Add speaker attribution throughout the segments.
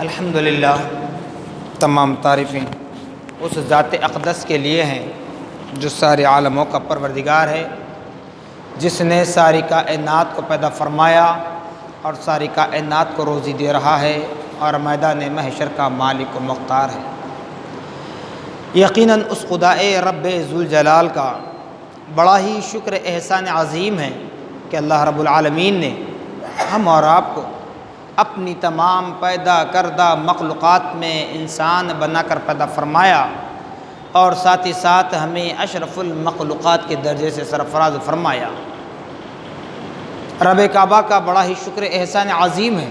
Speaker 1: الحمدللہ، تمام تعریفیں اس ذات اقدس کے لیے ہیں جو سارے عالموں کا پروردگار ہے، جس نے ساری کائنات کو پیدا فرمایا اور ساری کائنات کو روزی دے رہا ہے اور میدان محشر کا مالک و مختار ہے۔ یقیناً اس خدائے رب ذوالجلال کا بڑا ہی شکر احسان عظیم ہے کہ اللہ رب العالمین نے ہم اور آپ کو اپنی تمام پیدا کردہ مخلوقات میں انسان بنا کر پیدا فرمایا اور ساتھ ہی ساتھ ہمیں اشرف المخلوقات کے درجے سے سرفراز فرمایا۔ رب کعبہ کا بڑا ہی شکر احسان عظیم ہے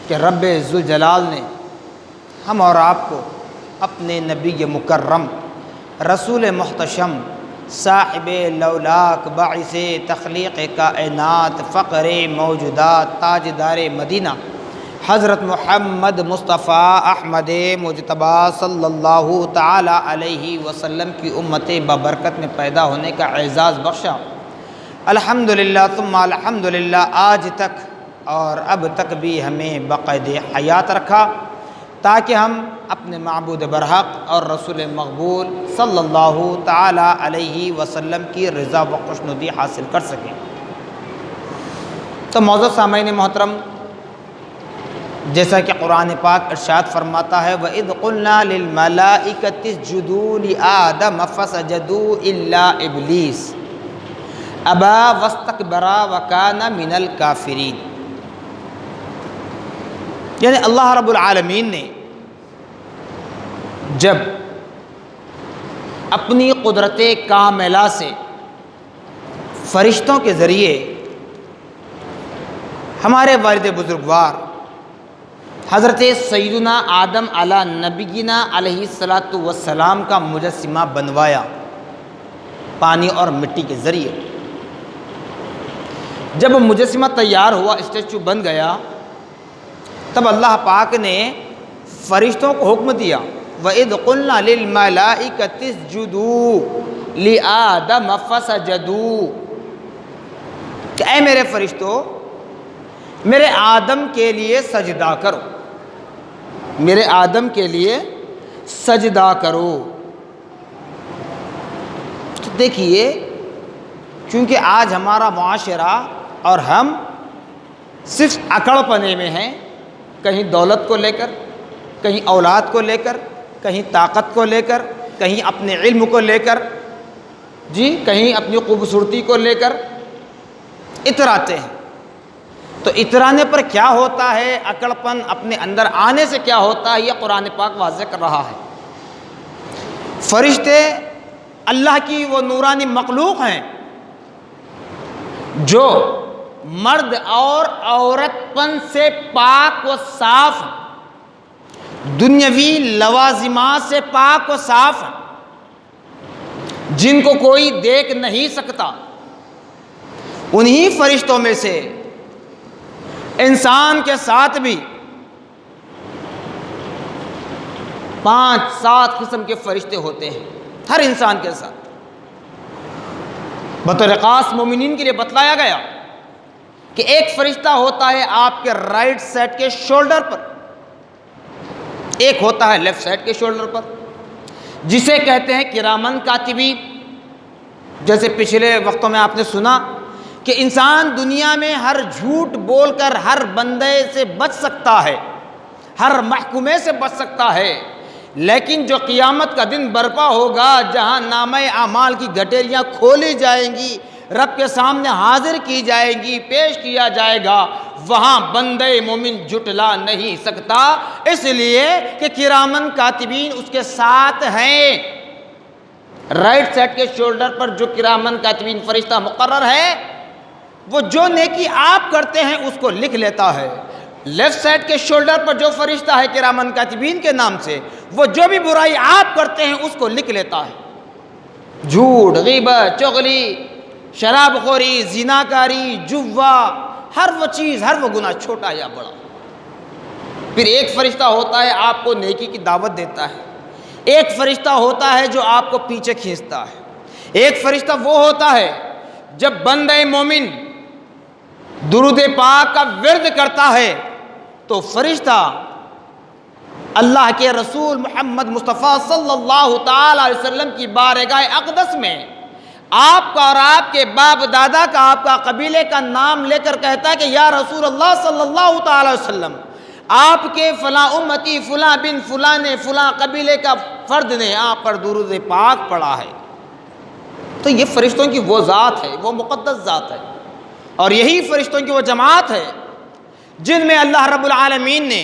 Speaker 1: کہ رب ذوالجلال نے ہم اور آپ کو اپنے نبی مکرم، رسول محتشم، صاحب لولاک، باعث تخلیق کائنات، فقر موجودات، تاجدار مدینہ حضرت محمد مصطفیٰ احمد مجتبی صلی اللہ تعالی علیہ وسلم کی امت ببرکت میں پیدا ہونے کا اعزاز بخشا۔ الحمدللہ ثم الحمدللہ، آج تک اور اب تک بھی ہمیں بقید حیات رکھا تاکہ ہم اپنے معبود برحق اور رسول مقبول صلی اللہ تعالی علیہ وسلم کی رضا و خوشنودی حاصل کر سکیں۔ تو معزز سامعین محترم، جیسا کہ قرآن پاک ارشاد فرماتا ہے وَإِذْ قُلْنَا لِلْمَلَائِكَةِ اسْجُدُوا لِآدَمَ فَسَجَدُوا إِلَّا إِبْلِيسَ أَبَى وَاسْتَكْبَرَ وَكَانَ مِنَ الْكَافِرِينَ۔ یعنی اللہ رب العالمین نے جب اپنی قدرت کاملہ سے فرشتوں کے ذریعے ہمارے والد بزرگوار حضرت سیدنا آدم علی نبینا علیہ السلام کا مجسمہ بنوایا پانی اور مٹی کے ذریعے، جب مجسمہ تیار ہوا، اسٹیچو بن گیا، تب اللہ پاک نے فرشتوں کو حکم دیا وَإِذْ قُلْنَا لِلْمَلَائِكَةِ اسْجُدُوا لِآدَمَ فَسَجَدُوا، کہ اے میرے فرشتوں، میرے آدم کے لیے سجدہ کرو، میرے آدم کے لیے سجدہ کرو۔ تو دیکھیے، چونکہ آج ہمارا معاشرہ اور ہم صرف اکڑ پنے میں ہیں، کہیں دولت کو لے کر، کہیں اولاد کو لے کر، کہیں طاقت کو لے کر، کہیں اپنے علم کو لے کر، کہیں اپنی خوبصورتی کو لے کر اتراتے ہیں۔ تو اترانے پر کیا ہوتا ہے، اکڑ پن اپنے اندر آنے سے کیا ہوتا ہے، یہ قرآن پاک واضح کر رہا ہے۔ فرشتے اللہ کی وہ نورانی مخلوق ہیں جو مرد اور عورت پن سے پاک و صاف، دنیاوی لوازمات سے پاک و صاف، جن کو کوئی دیکھ نہیں سکتا۔ انہی فرشتوں میں سے انسان کے ساتھ بھی 5-7 قسم کے فرشتے ہوتے ہیں، ہر انسان کے ساتھ۔ بطور خاص مومنین کے لیے بتلایا گیا کہ ایک فرشتہ ہوتا ہے آپ کے رائٹ سائڈ کے شولڈر پر، ایک ہوتا ہے لیفٹ سائڈ کے شولڈر پر، جسے کہتے ہیں کرامن کاتبین۔ جیسے پچھلے وقتوں میں آپ نے سنا کہ انسان دنیا میں ہر جھوٹ بول کر ہر بندے سے بچ سکتا ہے، ہر محکومے سے بچ سکتا ہے، لیکن جو قیامت کا دن برپا ہوگا، جہاں نامہ اعمال کی گٹیریاں کھولی جائیں گی، رب کے سامنے حاضر کی جائے گی، پیش کیا جائے گا، وہاں بندے مومن جھٹلا نہیں سکتا، اس لیے کہ کرامن کاتبین اس کے ساتھ ہیں۔ رائٹ سائڈ کے شولڈر پر جو کرامن کاتبین فرشتہ مقرر ہے، وہ جو نیکی آپ کرتے ہیں اس کو لکھ لیتا ہے۔ لیفٹ سائڈ کے شولڈر پر جو فرشتہ ہے کرامن کاتبین کے نام سے، وہ جو بھی برائی آپ کرتے ہیں اس کو لکھ لیتا ہے۔ جھوٹ، غیبت، چغلی، شراب خوری، زناکاری، جوا، ہر وہ چیز، ہر وہ گناہ، چھوٹا یا بڑا۔ پھر ایک فرشتہ ہوتا ہے آپ کو نیکی کی دعوت دیتا ہے، ایک فرشتہ ہوتا ہے جو آپ کو پیچھے کھینچتا ہے، ایک فرشتہ وہ ہوتا ہے جب بندہ مومن درود پاک کا ورد کرتا ہے تو فرشتہ اللہ کے رسول محمد مصطفیٰ صلی اللہ تعالی علیہ وسلم کی بارگاہ اقدس میں آپ کا اور آپ کے باپ دادا کا، آپ کا قبیلے کا نام لے کر کہتا ہے کہ یا رسول اللہ صلی اللہ تعالی علیہ وسلم، آپ کے فلاں امتی فلاں بن فلاں نے فلاں قبیلے کا فرد نے آپ پر درود پاک پڑھا ہے۔ تو یہ فرشتوں کی وہ ذات ہے، وہ مقدس ذات ہے، اور یہی فرشتوں کی وہ جماعت ہے جن میں اللہ رب العالمین نے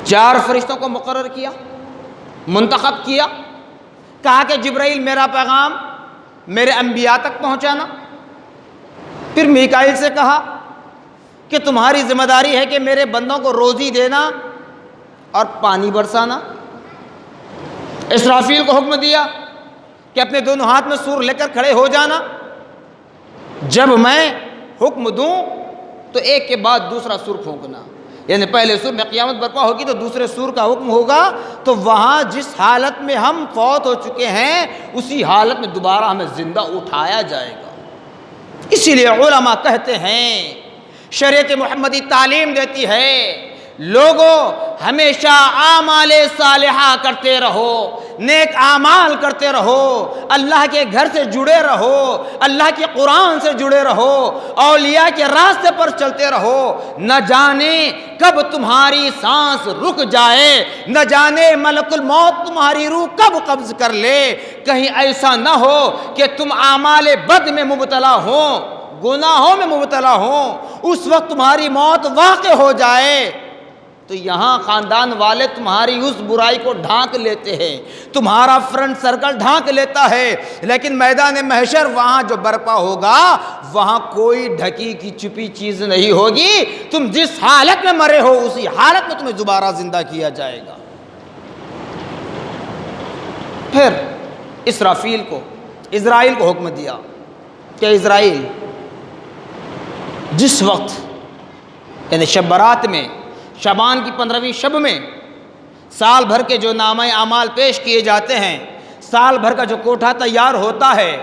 Speaker 1: 4 فرشتوں کو مقرر کیا، منتخب کیا، کہا کہ جبرائیل میرا پیغام میرے انبیاء تک پہنچانا۔ پھر میکائیل سے کہا کہ تمہاری ذمہ داری ہے کہ میرے بندوں کو روزی دینا اور پانی برسانا۔ اسرافیل کو حکم دیا کہ اپنے دونوں ہاتھ میں سور لے کر کھڑے ہو جانا، جب میں حکم دوں تو ایک کے بعد دوسرا سور پھونکنا، یعنی پہلے سور میں قیامت برپا ہوگی تو دوسرے سور کا حکم ہوگا، تو وہاں جس حالت میں ہم فوت ہو چکے ہیں اسی حالت میں دوبارہ ہمیں زندہ اٹھایا جائے گا۔ اسی لیے علماء کہتے ہیں، شریعت محمدی تعلیم دیتی ہے، لوگوں ہمیشہ اعمال صالحہ کرتے رہو، نیک اعمال کرتے رہو، اللہ کے گھر سے جڑے رہو، اللہ کے قرآن سے جڑے رہو، اولیاء کے راستے پر چلتے رہو۔ نہ جانے کب تمہاری سانس رک جائے، نہ جانے ملک الموت تمہاری روح کب قبض کر لے، کہیں ایسا نہ ہو کہ تم اعمال بد میں مبتلا ہو، گناہوں میں مبتلا ہوں، اس وقت تمہاری موت واقع ہو جائے تو یہاں خاندان والے تمہاری اس برائی کو ڈھانک لیتے ہیں، تمہارا فرنٹ سرکل ڈھانک لیتا ہے، لیکن میدان محشر وہاں جو برپا ہوگا وہاں کوئی ڈھکی کی چھپی چیز نہیں ہوگی، تم جس حالت میں مرے ہو اسی حالت میں تمہیں دوبارہ زندہ کیا جائے گا۔ پھر اسرائیل کو حکم دیا کہ اسرائیل، جس وقت یعنی شب برات میں، شعبان کی 15ویں شب میں سال بھر کے جو نامہ اعمال پیش کیے جاتے ہیں، سال بھر کا جو کوٹھا تیار ہوتا ہے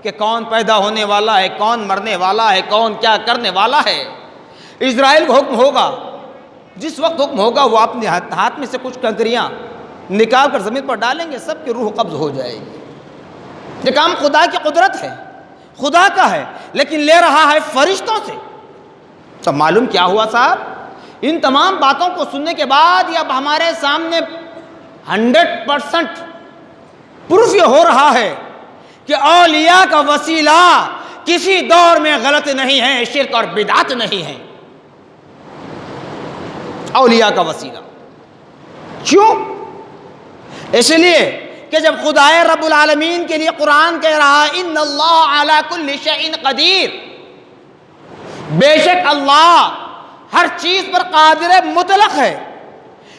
Speaker 1: کہ کون پیدا ہونے والا ہے، کون مرنے والا ہے، کون کیا کرنے والا ہے، اسرائیل کو حکم ہوگا، جس وقت حکم ہوگا وہ اپنے ہاتھ میں سے کچھ کنکریاں نکال کر زمین پر ڈالیں گے، سب کی روح قبض ہو جائے گی۔ یہ کام خدا کی قدرت ہے، خدا کا ہے، لیکن لے رہا ہے فرشتوں سے۔ تو معلوم کیا ہوا صاحب، ان تمام باتوں کو سننے کے بعد یہ اب ہمارے سامنے 100% پروف یہ ہو رہا ہے کہ اولیاء کا وسیلہ کسی دور میں غلط نہیں ہے، شرک اور بدعت نہیں ہے۔ اولیاء کا وسیلہ کیوں؟ اس لیے کہ جب خدائے رب العالمین کے لیے قرآن کہہ رہا ہے ان اللہ علی کل شیء قدیر، بے شک اللہ ہر چیز پر قادر مطلق ہے،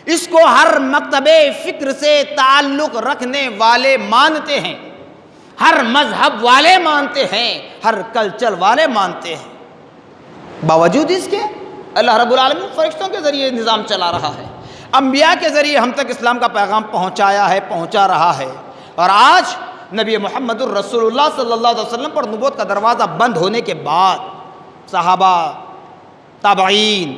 Speaker 1: اس کو ہر مکتبے فکر سے تعلق رکھنے والے مانتے ہیں، ہر مذہب والے مانتے ہیں، ہر کلچر والے مانتے ہیں۔ باوجود اس کے اللہ رب العالمین فرشتوں کے ذریعے نظام چلا رہا ہے، انبیاء کے ذریعے ہم تک اسلام کا پیغام پہنچایا ہے، پہنچا رہا ہے، اور آج نبی محمد الرسول اللہ صلی اللہ علیہ وسلم پر نبوت کا دروازہ بند ہونے کے بعد صحابہ، تابعین،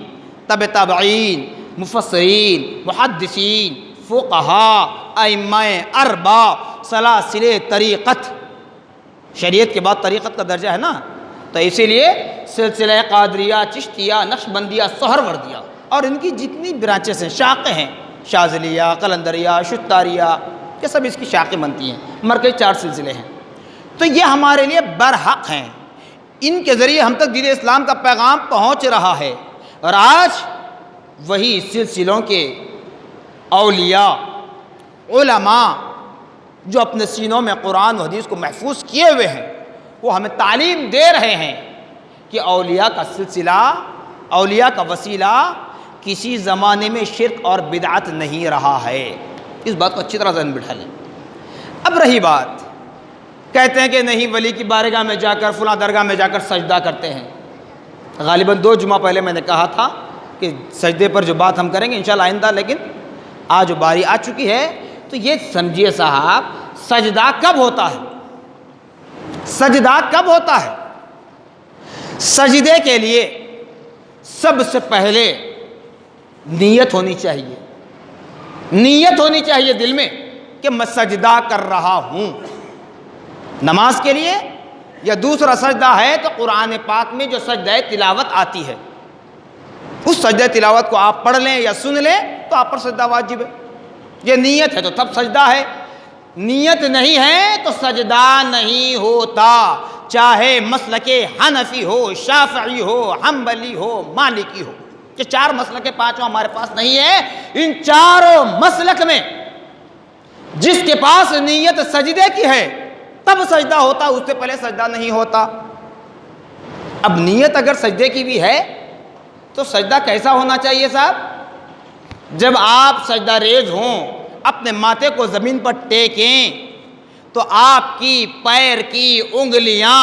Speaker 1: تبع تابعین، مفسرین، محدثین، فقہاء، ائمہ اربع، سلاسل طریقت، شریعت کے بعد طریقت کا درجہ ہے نا، تو اسی لیے سلسلہ قادریہ، چشتیہ، نقشبندیہ، سہروردیہ اور ان کی جتنی برانچز ہیں، شاخیں ہیں، شاذلیہ، قلندریہ، شتاریہ، یہ سب اس کی شاخیں بنتی ہیں، مرکزی 4 سلسلے ہیں۔ تو یہ ہمارے لیے برحق ہیں، ان کے ذریعے ہم تک دین اسلام کا پیغام پہنچ رہا ہے، اور آج وہی سلسلوں کے اولیاء، علماء جو اپنے سینوں میں قرآن و حدیث کو محفوظ کیے ہوئے ہیں، وہ ہمیں تعلیم دے رہے ہیں کہ اولیاء کا سلسلہ، اولیاء کا وسیلہ کسی زمانے میں شرک اور بدعت نہیں رہا ہے۔ اس بات کو اچھی طرح ذہن بٹھا لیں۔ اب رہی بات، کہتے ہیں کہ نہیں ولی کی بارگاہ میں جا کر، فلاں درگاہ میں جا کر سجدہ کرتے ہیں۔ غالباً 2 جمعہ پہلے میں نے کہا تھا کہ سجدے پر جو بات ہم کریں گے انشاءاللہ آئندہ، لیکن آج جو باری آ چکی ہے تو یہ سمجھیے صاحب، سجدہ کب ہوتا ہے؟ سجدہ کب ہوتا ہے؟ سجدے کے لیے سب سے پہلے نیت ہونی چاہیے، نیت ہونی چاہیے دل میں کہ میں سجدہ کر رہا ہوں نماز کے لیے. یا دوسرا سجدہ ہے تو قرآن پاک میں جو سجدہ تلاوت آتی ہے اس سجدہ تلاوت کو آپ پڑھ لیں یا سن لیں تو آپ پر سجدہ واجب ہے. یہ نیت ہے تو تب سجدہ ہے، نیت نہیں ہے تو سجدہ نہیں ہوتا. چاہے مسلک حنفی ہو، شافعی ہو، حنبلی ہو، مالکی ہو. یہ چار مسلک پانچوں ہمارے پاس نہیں ہے. ان چاروں مسلک میں جس کے پاس نیت سجدے کی ہے تب سجدہ ہوتا، اس سے پہلے سجدہ نہیں ہوتا. اب نیت اگر سجدے کی بھی ہے تو سجدہ کیسا ہونا چاہیے صاحب؟ جب آپ سجدہ ریز ہوں اپنے ماتھے کو زمین پر ٹیکیں تو آپ کی پیر کی انگلیاں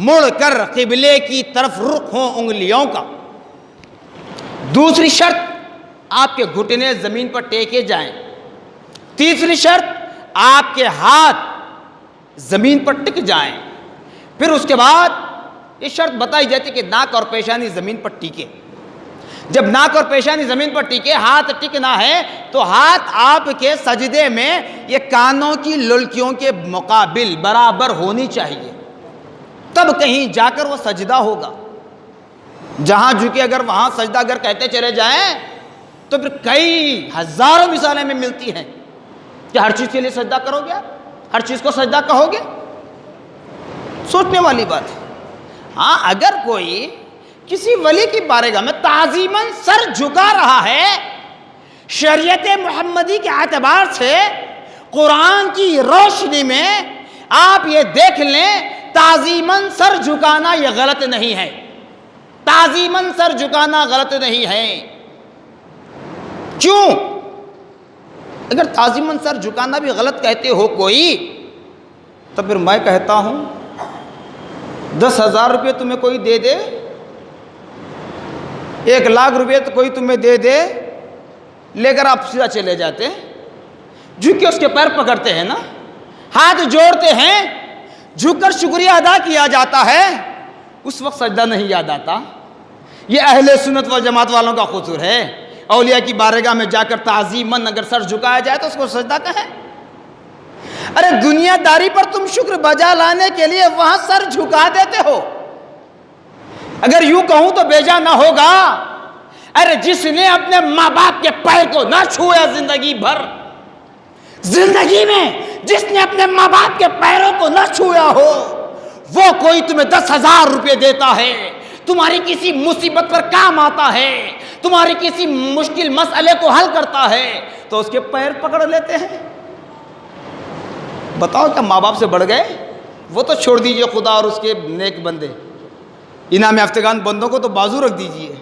Speaker 1: مڑ کر قبلے کی طرف رخ ہوں انگلیوں کا. دوسری شرط آپ کے گھٹنے زمین پر ٹیکے جائیں. تیسری شرط آپ کے ہاتھ زمین پر ٹک جائیں. پھر اس کے بعد یہ شرط بتائی جاتی کہ ناک اور پیشانی زمین پر ٹیکے. جب ناک اور پیشانی زمین پر ٹکے، ہاتھ ٹکنا ہے تو ہاتھ آپ کے سجدے میں یہ کانوں کی للکیوں کے مقابل برابر ہونی چاہیے، تب کہیں جا کر وہ سجدہ ہوگا. جہاں جھکے اگر وہاں سجدہ اگر کہتے چلے جائیں تو پھر کئی ہزاروں مثالیں میں ملتی ہیں کہ ہر چیز کے لیے سجدہ کرو گے، ہر چیز کو سجدہ کہو گے. سوچنے والی بات ہے. ہاں اگر کوئی کسی ولی کی بارگاہ میں تعظیماً سر جھکا رہا ہے، شریعت محمدی کے اعتبار سے قرآن کی روشنی میں آپ یہ دیکھ لیں تعظیماً سر جھکانا یہ غلط نہیں ہے. تعظیماً سر جھکانا غلط نہیں ہے. کیوں؟ اگر تعظیماً سر جھکانا بھی غلط کہتے ہو کوئی تو پھر میں کہتا ہوں 10,000 روپے تمہیں کوئی دے دے، 1,00,000 روپے تو کوئی تمہیں دے دے، لے کر آپ سیدھا چلے جاتے، جھک کے اس کے پیر پکڑتے ہیں نا، ہاتھ جوڑتے ہیں، جھک کر شکریہ ادا کیا جاتا ہے، اس وقت سجدہ نہیں یاد آتا. یہ اہل سنت والجماعت والوں کا قصور ہے. اولیاء کی بارگاہ میں جا کر تعظیماً اگر سر جھکایا جائے تو اس کو سجدہ کہیں. ارے دنیا داری پر تم شکر بجا لانے کے لیے وہاں سر جھکا دیتے ہو. اگر یوں کہوں تو بیجا نہ ہوگا. ارے جس نے اپنے ماں باپ کے پیر کو نہ چھویا زندگی بھر، زندگی میں جس نے اپنے ماں باپ کے پیروں کو نہ چھویا ہو، وہ کوئی تمہیں 10,000 روپے دیتا ہے، تمہاری کسی مصیبت پر کام آتا ہے، تمہاری کسی مشکل مسئلے کو حل کرتا ہے تو اس کے پیر پکڑ لیتے ہیں. بتاؤ کیا ماں باپ سے بڑھ گئے؟ وہ تو چھوڑ دیجئے، خدا اور اس کے نیک بندے، انعام یافتگان بندوں کو تو بازو رکھ دیجئے.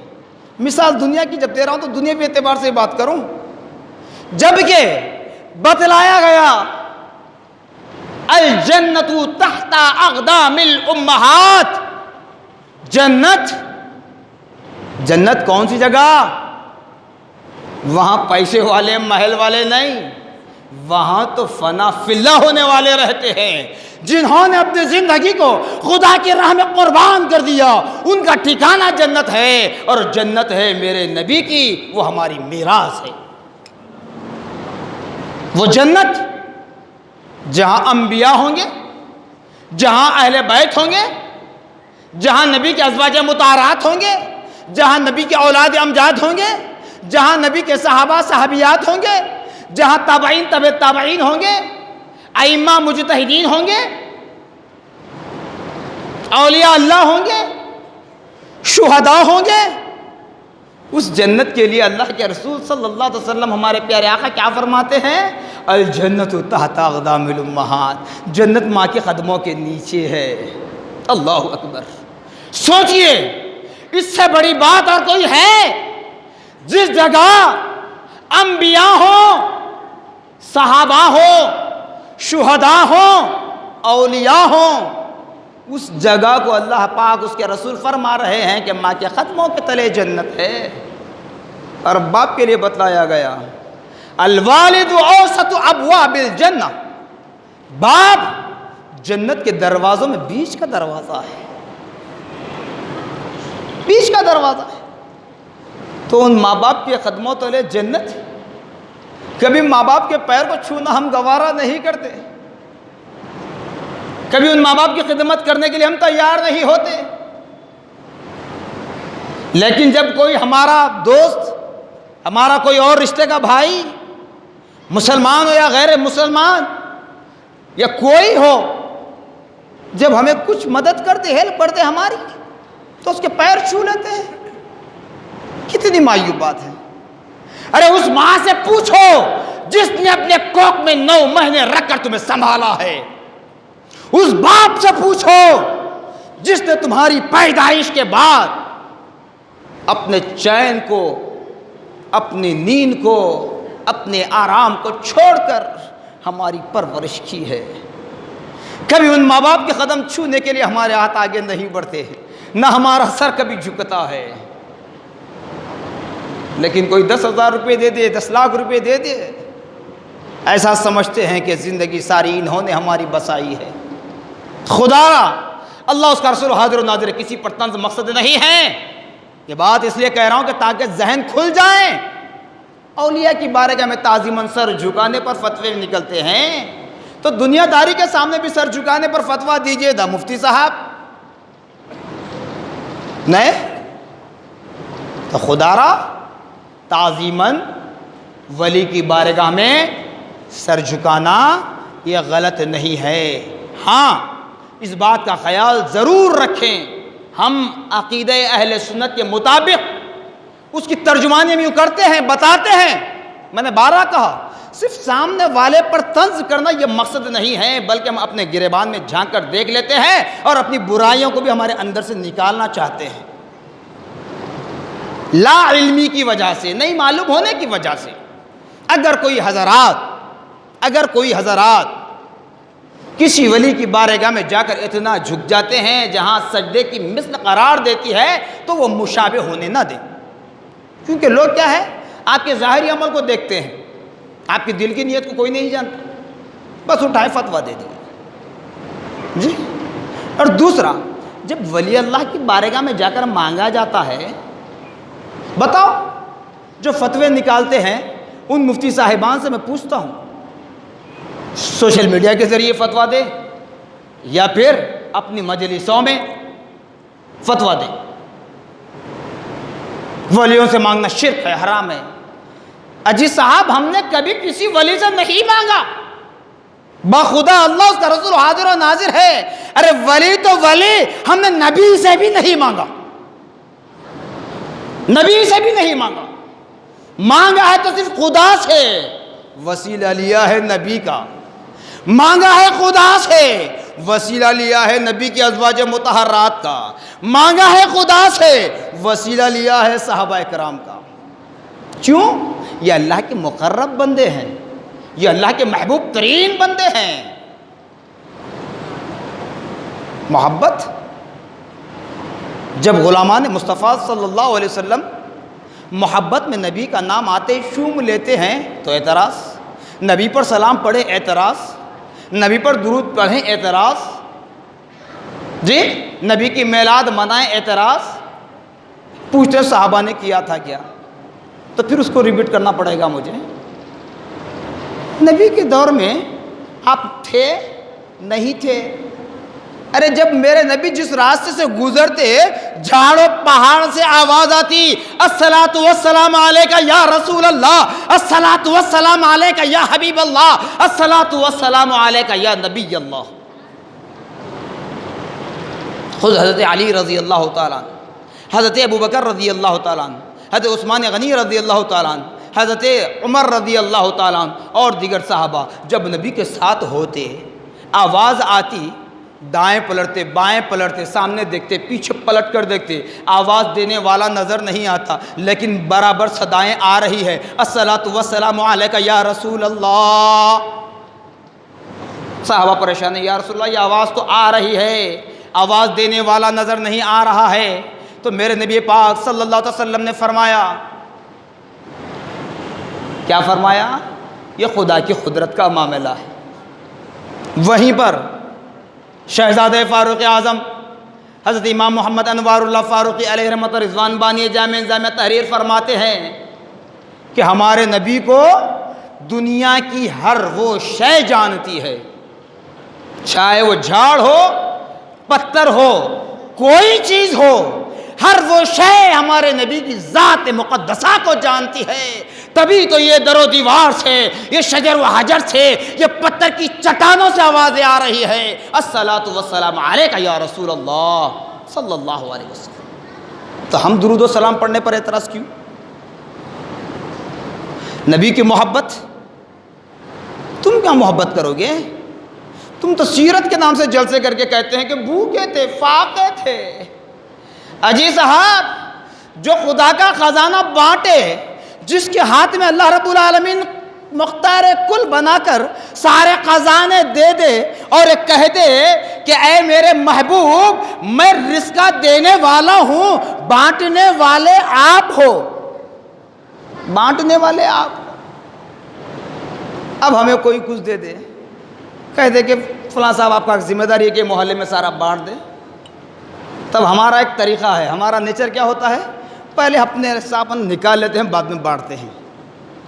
Speaker 1: مثال دنیا کی جب دے رہا ہوں تو دنیا کے اعتبار سے بات کروں. جبکہ بتلایا گیا الجنت تحت اقدام الامہات، جنت کون سی جگہ؟ وہاں پیسے والے محل والے نہیں، وہاں تو فنا فی اللہ ہونے والے رہتے ہیں، جنہوں نے اپنی زندگی کو خدا کی راہ میں قربان کر دیا. ان کا ٹھکانہ جنت ہے، اور جنت ہے میرے نبی کی، وہ ہماری میراث ہے. وہ جنت جہاں انبیاء ہوں گے، جہاں اہل بیت ہوں گے، جہاں نبی کے ازواج مطہرات ہوں گے، جہاں نبی کے اولاد امجاد ہوں گے، جہاں نبی کے صحابہ صحابیات ہوں گے، جہاں تابعین تبع تابعین ہوں گے، ائمہ مجتہدین ہوں گے، اولیاء اللہ ہوں گے، شہداء ہوں گے. اس جنت کے لیے اللہ کے رسول صلی اللہ علیہ وسلم ہمارے پیارے آقا کیا فرماتے ہیں؟ الجنت تحت اقدام الامہات، جنت ماں کے قدموں کے نیچے ہے. اللہ اکبر. سوچئے اس سے بڑی بات اور کوئی ہے؟ جس جگہ انبیاء ہوں، صحابہ ہوں، شہداء ہوں، اولیاء ہوں، اس جگہ کو اللہ پاک اس کے رسول فرما رہے ہیں کہ ماں کے قدموں کے تلے جنت ہے. اور باپ کے لیے بتلایا گیا الوالد اوسط ابواب الجنہ، باپ جنت کے دروازوں میں بیچ کا دروازہ ہے، بیچ کا دروازہ ہے. تو ان ماں باپ کے قدموں تلے جنت. کبھی ماں باپ کے پیر کو چھونا ہم گوارا نہیں کرتے، کبھی ان ماں باپ کی خدمت کرنے کے لیے ہم تیار نہیں ہوتے، لیکن جب کوئی ہمارا دوست، ہمارا کوئی اور رشتے کا بھائی، مسلمان ہو یا غیر مسلمان یا کوئی ہو، جب ہمیں کچھ مدد کرتے، ہیلپ کرتے ہماری، تو اس کے پیر چھو لیتے ہیں، کتنی مایوب بات ہے۔ ارے اس ماں سے پوچھو جس نے اپنے کوکھ میں 9 مہینے رکھ کر تمہیں سنبھالا ہے، اس باپ سے پوچھو جس نے تمہاری پیدائش کے بعد اپنے چین کو، اپنی نیند کو، اپنے آرام کو چھوڑ کر ہماری پرورش کی ہے۔ کبھی ان ماں باپ کے قدم چھونے کے لیے ہمارے ہاتھ آگے نہیں بڑھتے، نہ ہمارا سر کبھی جھکتا ہے، لیکن کوئی 10,000 روپے دے دے، 10 لاکھ روپے دے دے، ایسا سمجھتے ہیں کہ زندگی ساری انہوں نے ہماری بسائی ہے۔ خدا، اللہ اس کا رسول حاضر و ناظر، کسی پر طنز مقصد نہیں ہے۔ یہ بات اس لیے کہہ رہا ہوں کہ تاکہ ذہن کھل جائیں۔ اولیاء کی بارگاہ میں تعظیماً سر جھکانے پر فتوے نکلتے ہیں، تو دنیا داری کے سامنے بھی سر جھکانے پر فتویٰ دیجئے دا مفتی صاحب، نہیں تو خدا را تعظیماً ولی کی بارگاہ میں سر جھکانا یہ غلط نہیں ہے۔ ہاں، اس بات کا خیال ضرور رکھیں، ہم عقیدہ اہل سنت کے مطابق اس کی ترجمانی میں یوں کرتے ہیں، بتاتے ہیں۔ میں نے بارہ کہا، صرف سامنے والے پر طنز کرنا یہ مقصد نہیں ہے، بلکہ ہم اپنے گریبان میں جھانک کر دیکھ لیتے ہیں اور اپنی برائیوں کو بھی ہمارے اندر سے نکالنا چاہتے ہیں، لا علمی کی وجہ سے، نہیں معلوم ہونے کی وجہ سے۔ اگر کوئی حضرات کسی ولی کی بارگاہ میں جا کر اتنا جھک جاتے ہیں جہاں سجدے کی مثل قرار دیتی ہے، تو وہ مشابہ ہونے نہ دیں، کیونکہ لوگ کیا ہے، آپ کے ظاہری عمل کو دیکھتے ہیں، آپ کی دل کی نیت کو کوئی نہیں جانتا، بس اٹھائے فتویٰ دے دیا جی۔ اور دوسرا، جب ولی اللہ کی بارگاہ میں جا کر مانگا جاتا ہے، بتاؤ جو فتوے نکالتے ہیں ان مفتی صاحبان سے میں پوچھتا ہوں، سوشل میڈیا کے ذریعے فتویٰ دے یا پھر اپنی مجلسوں میں فتویٰ دے؟ ولیوں سے مانگنا شرک ہے، حرام ہے۔ اجی صاحب، ہم نے کبھی کسی ولی سے نہیں مانگا، بخدا اللہ اس کا رسول حاضر و ناظر ہے۔ ارے ولی تو ولی، ہم نے نبی سے بھی نہیں مانگا، نبی سے بھی نہیں مانگا، مانگا ہے تو صرف خدا سے، وسیلہ لیا ہے نبی کا، مانگا ہے خدا سے، وسیلہ لیا ہے نبی کی ازواج مطہرات کا، مانگا ہے خدا سے، وسیلہ لیا ہے صحابہ کرام کا۔ کیوں؟ یہ اللہ کے مقرب بندے ہیں، یہ اللہ کے محبوب ترین بندے ہیں۔ محبت، جب غلامان مصطفیٰ صلی اللہ علیہ وسلم محبت میں نبی کا نام آتے شوم لیتے ہیں تو اعتراض، نبی پر سلام پڑھے اعتراض، نبی پر درود پڑھیں اعتراض، جی نبی کی میلاد منائیں اعتراض۔ پوچھتے صحابہ نے کیا تھا کیا؟ تو پھر اس کو ریپیٹ کرنا پڑے گا مجھے۔ نبی کے دور میں آپ تھے نہیں تھے؟ ارے جب میرے نبی جس راستے سے گزرتے، جھاڑوں پہاڑ سے آواز آتی، الصلاۃ والسلام علیکہ یا رسول اللہ، الصلاۃ والسلام علیکہ یا حبیب اللہ، الصلاۃ والسلام علیکہ یا نبی اللہ۔ خود حضرت علی رضی اللہ تعالیٰ عنہ، حضرت ابوبکر رضی اللہ تعالیٰ عنہ، حضرت عثمان غنی رضی اللہ تعالیٰ عنہ، حضرت عمر رضی اللہ تعالیٰ عنہ اور دیگر صحابہ جب نبی کے ساتھ ہوتے، آواز آتی، دائیں پلٹتے، بائیں پلٹتے، سامنے دیکھتے، پیچھے پلٹ کر دیکھتے، آواز دینے والا نظر نہیں آتا، لیکن برابر صدائیں آ رہی ہے، الصلاۃ والسلام علیکہ یا رسول اللہ۔ صحابہ پریشان ہیں، یا رسول اللہ یہ آواز تو آ رہی ہے، آواز دینے والا نظر نہیں آ رہا ہے۔ تو میرے نبی پاک صلی اللہ علیہ وسلم نے فرمایا، کیا فرمایا؟ یہ خدا کی قدرت کا معاملہ ہے۔ وہیں پر شہزادہ فاروق اعظم حضرت امام محمد انوار اللہ فاروقی علیہ رحمت رضوان بانی جامع تحریر فرماتے ہیں کہ ہمارے نبی کو دنیا کی ہر وہ شے جانتی ہے، چاہے وہ جھاڑ ہو، پتھر ہو، کوئی چیز ہو، ہر وہ شے ہمارے نبی کی ذات مقدسہ کو جانتی ہے۔ تبھی تو یہ در و دیوار سے، یہ شجر و حجر سے، یہ پتھر کی چٹانوں سے آوازیں آ رہی ہے، الصلاۃ والسلام علیک یا رسول اللہ صلی اللہ علیہ وسلم۔ تو ہم درود و سلام پڑھنے پر اعتراض کیوں؟ نبی کی محبت، تم کیا محبت کرو گے؟ تم تو سیرت کے نام سے جلسے کر کے کہتے ہیں کہ بھوکے تھے، فاقے تھے۔ اجی صاحب، جو خدا کا خزانہ بانٹے، جس کے ہاتھ میں اللہ رب العالمین مختار کل بنا کر سارے خزانے دے دے اور کہہ دے کہ اے میرے محبوب، میں رزق دینے والا ہوں، بانٹنے والے آپ ہو، بانٹنے والے آپ ہو۔ اب ہمیں کوئی کچھ دے دے، کہہ دے کہ فلاں صاحب آپ کا ذمہ داری ہے کہ محلے میں سارا بانٹ دے، تب ہمارا ایک طریقہ ہے، ہمارا نیچر کیا ہوتا ہے؟ پہلے اپنے حصہ نکال لیتے ہیں، بعد میں بانٹتے ہیں،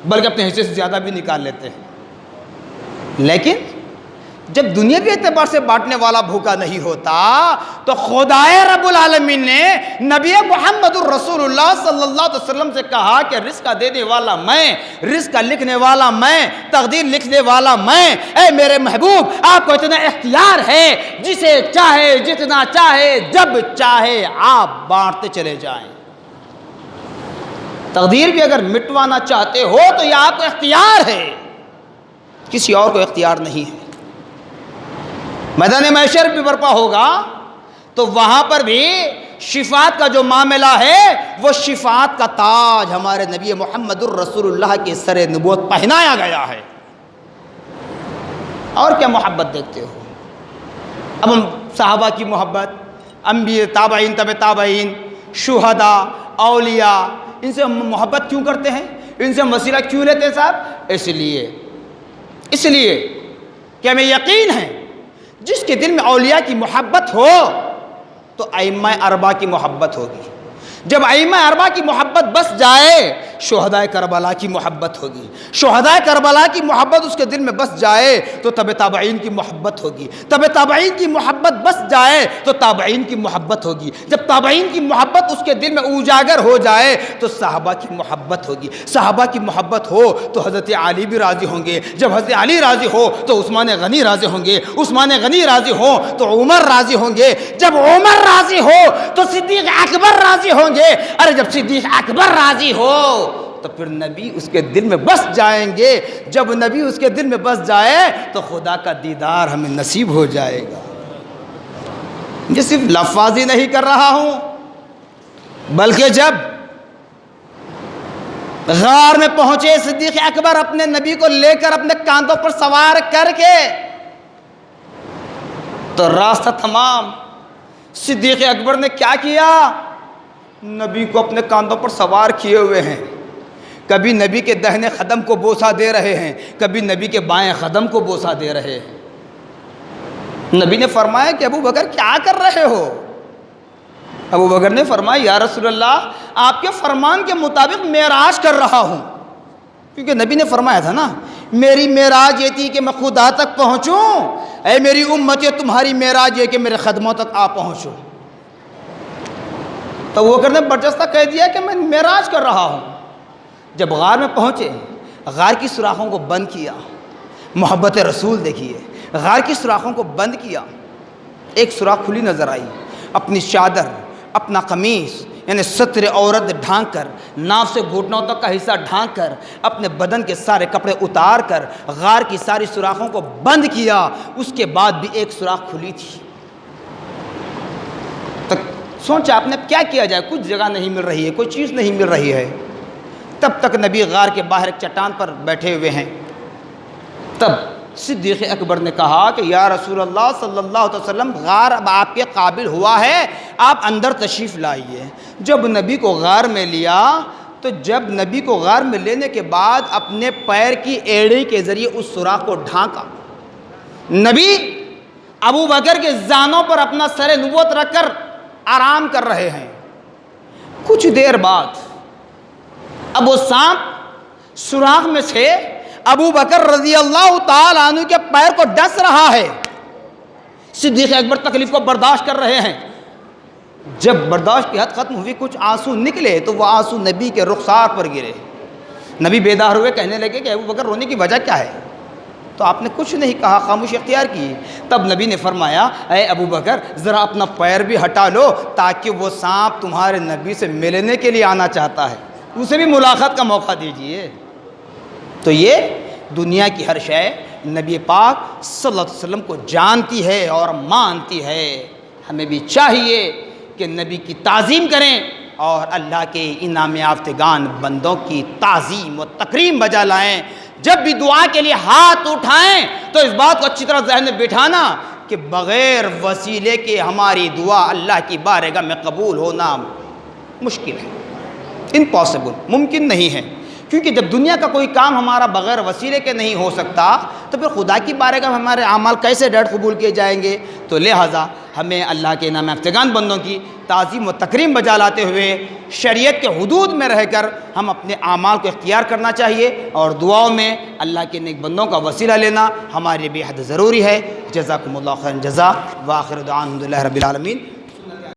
Speaker 1: بلکہ اپنے حصے سے زیادہ بھی نکال لیتے ہیں۔ لیکن جب دنیاوی اعتبار سے بانٹنے والا بھوکا نہیں ہوتا تو خدائے رب العالمین نے نبی محمد الرسول اللہ صلی اللہ علیہ وسلم سے کہا کہ رزق دینے والا میں، رزق لکھنے والا میں، تقدیر لکھنے والا میں، اے میرے محبوب آپ کو اتنا اختیار ہے، جسے چاہے جتنا چاہے جب چاہے آپ بانٹتے چلے جائیں۔ تقدیر بھی اگر مٹوانا چاہتے ہو تو یہ آپ کو اختیار ہے، کسی اور کو اختیار نہیں ہے۔ میدان محشر بھی برپا ہوگا تو وہاں پر بھی شفاعت کا جو معاملہ ہے، وہ شفاعت کا تاج ہمارے نبی محمد الرسول اللہ کے سر نبوت پہنایا گیا ہے۔ اور کیا محبت دیکھتے ہو؟ اب ہم صحابہ کی محبت، انبیاء، تابعین، تبع تابعین، شہداء، اولیاء، ان سے ہم محبت کیوں کرتے ہیں؟ ان سے ہم وسیلہ کیوں لیتے ہیں صاحب؟ اس لیے کہ ہمیں یقین ہے جس کے دل میں اولیاء کی محبت ہو تو ائمہ اربعہ کی محبت ہوگی۔ جب ائمہ اربعہ کی محبت بس جائے، شہداء کربلا کی محبت ہوگی۔ شہداء کربلا کی محبت اس کے دل میں بس جائے تو تبع تابعین کی محبت ہوگی۔ تبع تابعین کی محبت بس جائے تو تابعین کی محبت ہوگی۔ جب تابعین کی محبت اس کے دل میں اجاگر ہو جائے تو صحابہ کی محبت ہوگی۔ صحابہ کی محبت ہو تو حضرت علی بھی راضی ہوں گے۔ جب حضرت علی راضی ہو تو عثمان غنی راضی ہوں گے۔ عثمان غنی راضی ہو تو عمر راضی ہوں گے۔ جب عمر راضی ہو تو صدیق اکبر راضی ہوں گے۔ ارے جب صدیق اکبر راضی ہو تو پھر نبی اس کے دل میں بس جائیں گے۔ جب نبی اس کے دل میں بس جائے تو خدا کا دیدار ہمیں نصیب ہو جائے گا۔ یہ صرف لفاظی نہیں کر رہا ہوں، بلکہ جب غار میں پہنچے صدیق اکبر اپنے نبی کو لے کر اپنے کاندھوں پر سوار کر کے، تو راستہ تمام صدیق اکبر نے کیا کیا؟ نبی کو اپنے کاندھوں پر سوار کیے ہوئے ہیں، کبھی نبی کے دہنے قدم کو بوسہ دے رہے ہیں، کبھی نبی کے بائیں قدم کو بوسہ دے رہے ہیں۔ نبی نے فرمایا کہ ابو بکر کیا کر رہے ہو؟ ابو بکر نے فرمایا یا رسول اللہ، آپ کے فرمان کے مطابق معراج کر رہا ہوں، کیونکہ نبی نے فرمایا تھا نا، میری معراج یہ تھی کہ میں خدا تک پہنچوں، اے میری امت تمہاری معراج یہ کہ میرے قدموں تک آ پہنچو۔ تو وہ کرنے برجستہ کہہ دیا کہ میں معراج کر رہا ہوں۔ جب غار میں پہنچے، غار کی سوراخوں کو بند کیا، محبت رسول دیکھیے، غار کی سوراخوں کو بند کیا، ایک سوراخ کھلی نظر آئی، اپنی چادر، اپنا قمیص یعنی ستر عورت ڈھانک کر، ناف سے گھٹنوں تک کا حصہ ڈھانک کر، اپنے بدن کے سارے کپڑے اتار کر غار کی ساری سوراخوں کو بند کیا۔ اس کے بعد بھی ایک سوراخ کھلی تھی۔ تو سوچا آپ نے کیا کیا جائے، کچھ جگہ نہیں مل رہی ہے، کوئی چیز نہیں مل رہی ہے۔ تب تک نبی غار کے باہر ایک چٹان پر بیٹھے ہوئے ہیں۔ تب صدیق اکبر نے کہا کہ یا رسول اللہ صلی اللہ علیہ وسلم، غار اب آپ کے قابل ہوا ہے، آپ اندر تشریف لائیے۔ جب نبی کو غار میں لیا تو جب نبی کو غار میں لینے کے بعد اپنے پیر کی ایڑی کے ذریعے اس سوراخ کو ڈھانکا۔ نبی ابو بکر کے زانوں پر اپنا سر نبوت رکھ کر آرام کر رہے ہیں۔ کچھ دیر بعد اب وہ سانپ سوراخ میں سے ابو بکر رضی اللہ تعالیٰ عنہ کے پیر کو ڈس رہا ہے، صدیق اکبر تکلیف کو برداشت کر رہے ہیں۔ جب برداشت کی حد ختم ہوئی، کچھ آنسو نکلے تو وہ آنسو نبی کے رخسار پر گرے۔ نبی بیدار ہوئے، کہنے لگے کہ ابو بکر رونے کی وجہ کیا ہے؟ تو آپ نے کچھ نہیں کہا، خاموشی اختیار کی۔ تب نبی نے فرمایا، اے ابو بکر ذرا اپنا پیر بھی ہٹا لو، تاکہ وہ سانپ تمہارے نبی سے ملنے کے لیے آنا چاہتا ہے، اسے بھی ملاقات کا موقع دیجیے۔ تو یہ دنیا کی ہر شے نبی پاک صلی اللہ علیہ وسلم کو جانتی ہے اور مانتی ہے۔ ہمیں بھی چاہیے کہ نبی کی تعظیم کریں اور اللہ کے انعام یافتگان بندوں کی تعظیم و تکریم بجا لائیں۔ جب بھی دعا کے لیے ہاتھ اٹھائیں تو اس بات کو اچھی طرح ذہن میں بٹھانا کہ بغیر وسیلے کے ہماری دعا اللہ کی بارگاہ میں قبول ہونا مشکل ہے، امپاسبل، ممکن نہیں ہے۔ کیونکہ جب دنیا کا کوئی کام ہمارا بغیر وسیلے کے نہیں ہو سکتا تو پھر خدا کی بارگاہ میں ہمارے اعمال کیسے ڈائریکٹ قبول کیے جائیں گے؟ تو لہٰذا ہمیں اللہ کے انعام یافتگان بندوں کی تعظیم و تکریم بجا لاتے ہوئے شریعت کے حدود میں رہ کر ہم اپنے اعمال کو اختیار کرنا چاہیے، اور دعاؤں میں اللہ کے نیک بندوں کا وسیلہ لینا ہمارے بے حد ضروری ہے۔ جزاکم اللہ خیر جزا، وآخر دعوانا الحمد للہ رب العالمین۔